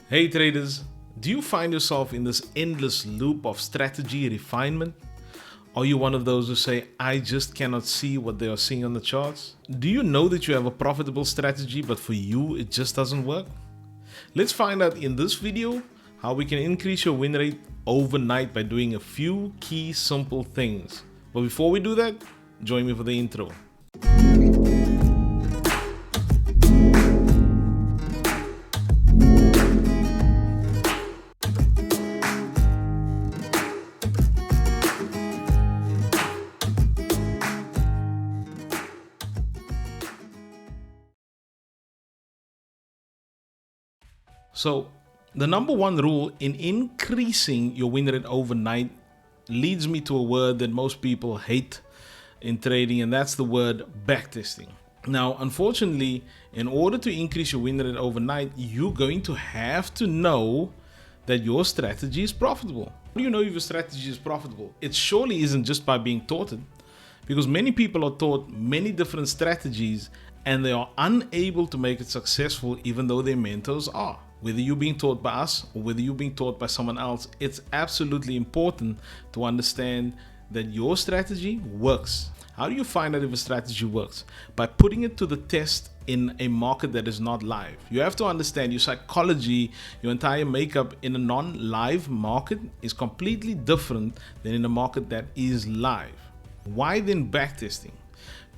Hey traders, do you find yourself in this endless loop of strategy refinement? Are you one of those who say, I just cannot see what they are seeing on the charts? Do you know that you have a profitable strategy, but for you, it just doesn't work? Let's find out in this video how we can increase your win rate overnight by doing a few key simple things. But before we do that, join me for the intro. So, the number one rule in increasing your win rate overnight leads me to a word that most people hate in trading, and that's the word backtesting. Now, unfortunately, in order to increase your win rate overnight, you're going to have to know that your strategy is profitable. How do you know if your strategy is profitable? It surely isn't just by being taught it, because many people are taught many different strategies and they are unable to make it successful even though their mentors are. Whether you're being taught by us or whether you're being taught by someone else, it's absolutely important to understand that your strategy works. How do you find out if a strategy works? By putting it to the test in a market that is not live. You have to understand your psychology, your entire makeup in a non-live market is completely different than in a market that is live. Why then backtesting?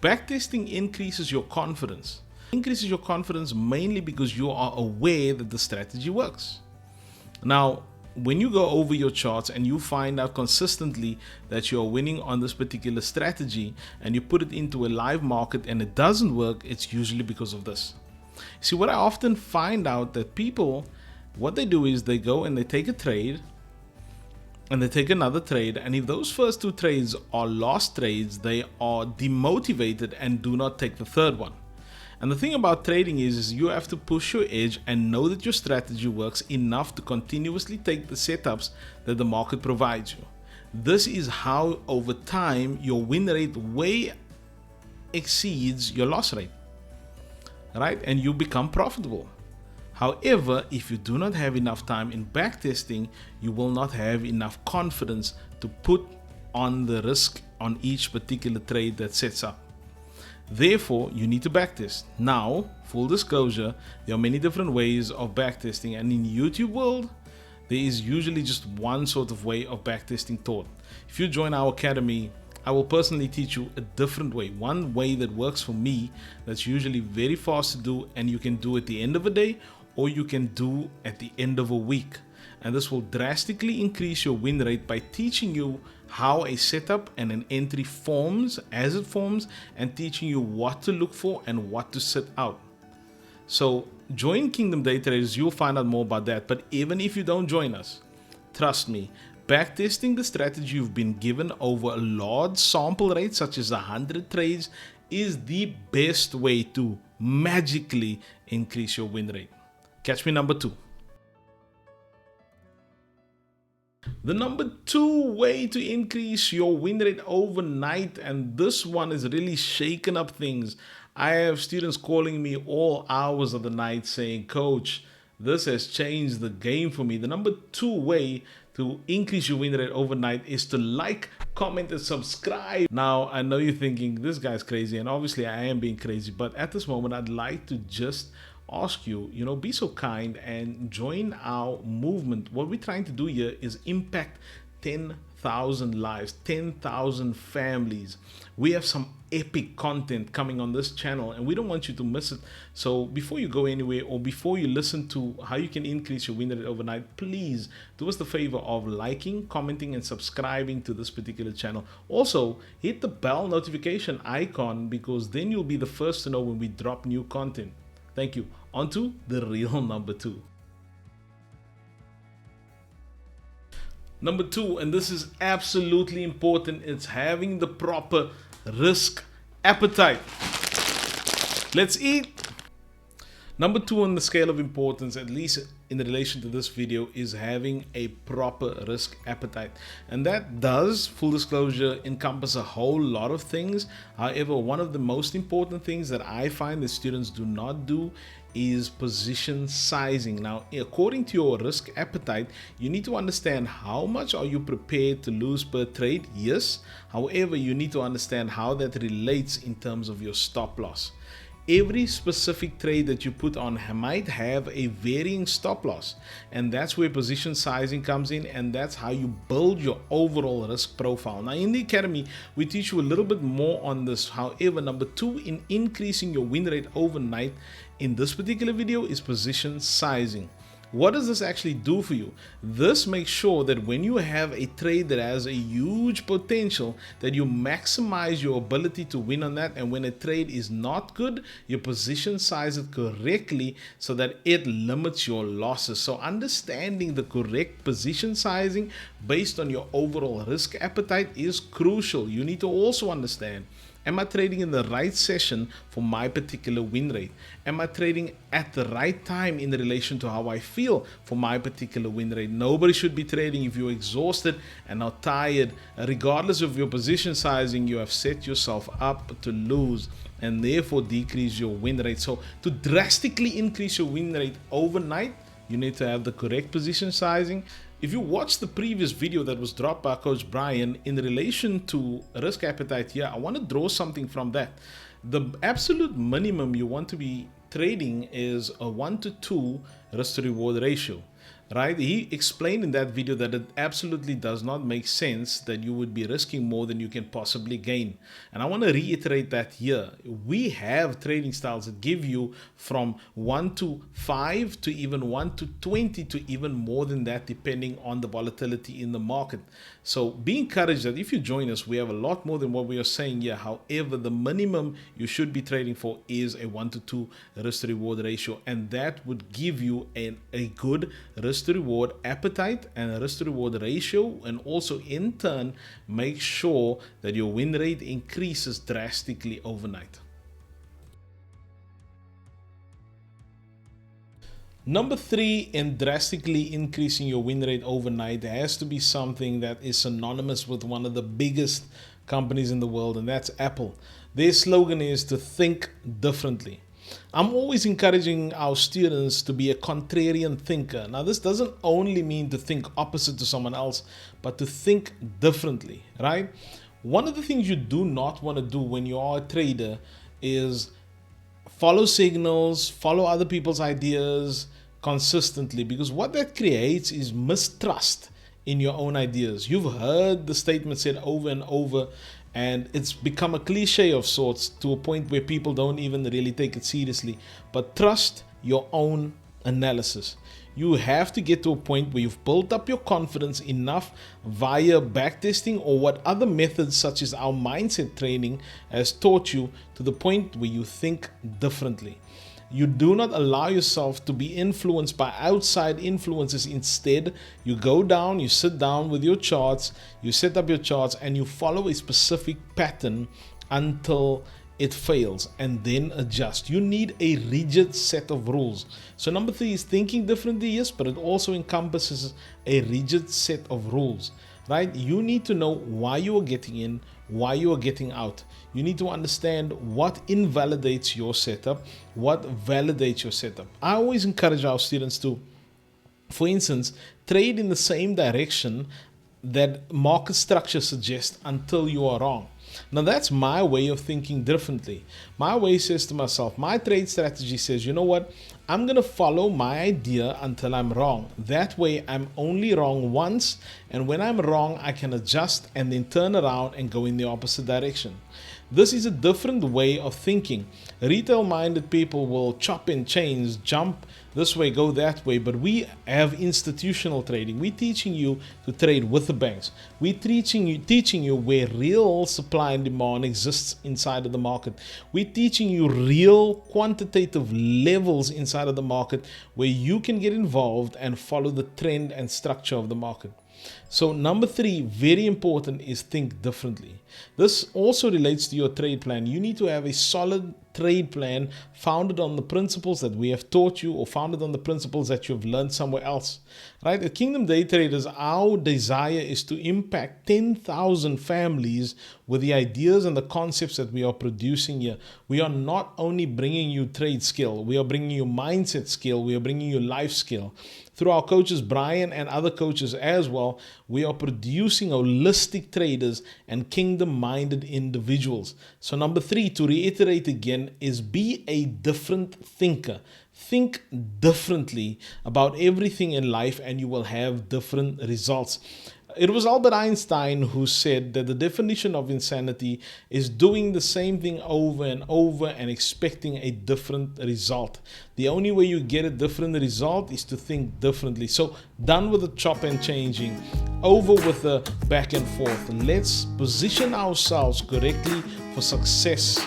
Backtesting increases your confidence. Increases your confidence mainly because you are aware that the strategy works. Now, when you go over your charts and you find out consistently that you're winning on this particular strategy and you put it into a live market and it doesn't work, it's usually because of this. See, what I often find out that people, what they do is they go and they take a trade and they take another trade, and if those first two trades are lost trades, they are demotivated and do not take the third one. And the thing about trading is you have to push your edge and know that your strategy works enough to continuously take the setups that the market provides you. This is how over time your win rate way exceeds your loss rate, right? And you become profitable. However, if you do not have enough time in backtesting, you will not have enough confidence to put on the risk on each particular trade that sets up. Therefore, you need to backtest. Now, full disclosure, there are many different ways of backtesting, and in the YouTube world, there is usually just one sort of way of backtesting taught. If you join our academy, I will personally teach you a different way. One way that works for me, that's usually very fast to do, and you can do at the end of a day, or you can do at the end of a week. And this will drastically increase your win rate by teaching you how a setup and an entry forms as it forms, and teaching you what to look for and what to sit out. So join Kingdom Day Traders, you'll find out more about that. But even if you don't join us, trust me, backtesting the strategy you've been given over a large sample rate such as 100 trades is the best way to magically increase your win rate. Catch me number 2. The number 2 way to increase your win rate overnight, and this one is really shaking up things. I have students calling me all hours of the night saying, Coach, this has changed the game for me. The number 2 way to increase your win rate overnight is to like, comment, and subscribe. Now, I know you're thinking, this guy's crazy, and obviously I am being crazy, but at this moment, I'd like to just ask you, be so kind and join our movement. What we're trying to do here is impact 10,000 lives, 10,000 families. We have some epic content coming on this channel and we don't want you to miss it. So before you go anywhere or before you listen to how you can increase your win rate overnight, please do us the favor of liking, commenting, and subscribing to this particular channel. Also, hit the bell notification icon because then you'll be the first to know when we drop new content. Thank you. On to the real number 2. Number 2, and this is absolutely important, it's having the proper risk appetite. Let's eat. Number 2 on the scale of importance, at least in relation to this video, is having a proper risk appetite. And that does, full disclosure, encompass a whole lot of things. However, one of the most important things that I find that students do not do is position sizing. Now, according to your risk appetite, you need to understand how much are you prepared to lose per trade. Yes. However, you need to understand how that relates in terms of your stop loss. Every specific trade that you put on might have a varying stop loss, and that's where position sizing comes in, and that's how you build your overall risk profile. Now, in the academy, we teach you a little bit more on this. However, number 2 in increasing your win rate overnight in this particular video is position sizing. What does this actually do for you? This makes sure that when you have a trade that has a huge potential, that you maximize your ability to win on that. And when a trade is not good, you position size it correctly so that it limits your losses. So understanding the correct position sizing based on your overall risk appetite is crucial. You need to also understand, am I trading in the right session for my particular win rate? Am I trading at the right time in relation to how I feel for my particular win rate? Nobody should be trading if you're exhausted and are tired. Regardless of your position sizing, you have set yourself up to lose and therefore decrease your win rate. So to drastically increase your win rate overnight, you need to have the correct position sizing. If you watch the previous video that was dropped by Coach Brian in relation to risk appetite here, I want to draw something from that. The absolute minimum you want to be trading is a 1 to 2 risk to reward ratio. Right? He explained in that video that it absolutely does not make sense that you would be risking more than you can possibly gain. And I want to reiterate that here. We have trading styles that give you from 1 to 5 to even 1 to 20 to even more than that, depending on the volatility in the market. So be encouraged that if you join us, we have a lot more than what we are saying here. However, the minimum you should be trading for is a 1 to 2 risk to reward ratio. And that would give you a good risk to reward appetite and a risk to reward ratio, and also in turn make sure that your win rate increases drastically overnight. Number 3 in drastically increasing your win rate overnight has to be something that is synonymous with one of the biggest companies in the world, and that's Apple. Their slogan is to think differently. I'm always encouraging our students to be a contrarian thinker. Now, this doesn't only mean to think opposite to someone else, but to think differently, right? One of the things you do not want to do when you are a trader is follow signals, follow other people's ideas consistently, because what that creates is mistrust in your own ideas. You've heard the statement said over and over, and it's become a cliche of sorts to a point where people don't even really take it seriously. But trust your own analysis. You have to get to a point where you've built up your confidence enough via backtesting or what other methods such as our mindset training has taught you, to the point where you think differently. You do not allow yourself to be influenced by outside influences. Instead, you go down, you sit down with your charts, you set up your charts, and you follow a specific pattern until it fails, and then adjust. You need a rigid set of rules. So number 3 is thinking differently, yes, but it also encompasses a rigid set of rules, right? You need to know why you are getting in, why you are getting out. You need to understand what invalidates your setup, what validates your setup. I always encourage our students to, for instance, trade in the same direction that market structure suggests until you are wrong. Now, that's my way of thinking differently. My way says to myself, my trade strategy says, you know what? I'm going to follow my idea until I'm wrong. That way, I'm only wrong once. And when I'm wrong, I can adjust and then turn around and go in the opposite direction. This is a different way of thinking. Retail-minded people will chop and change, jump this way, go that way, but we have institutional trading. We're teaching you to trade with the banks. We're teaching you where real supply and demand exists inside of the market. We're teaching you real quantitative levels inside of the market where you can get involved and follow the trend and structure of the market. So number 3, very important, is think differently. This also relates to your trade plan. You need to have a solid trade plan founded on the principles that we have taught you, or founded on the principles that you've learned somewhere else. Right? At Kingdom Day Traders, our desire is to impact 10,000 families with the ideas and the concepts that we are producing here. We are not only bringing you trade skill, we are bringing you mindset skill, we are bringing you life skill. Through our coaches, Brian, and other coaches as well, we are producing holistic traders and kingdom-minded individuals. So number 3, to reiterate again, is be a different thinker. Think differently about everything in life and you will have different results. It was Albert Einstein who said that the definition of insanity is doing the same thing over and over and expecting a different result. The only way you get a different result is to think differently. So done with the chop and changing, over with the back and forth. Let's position ourselves correctly for success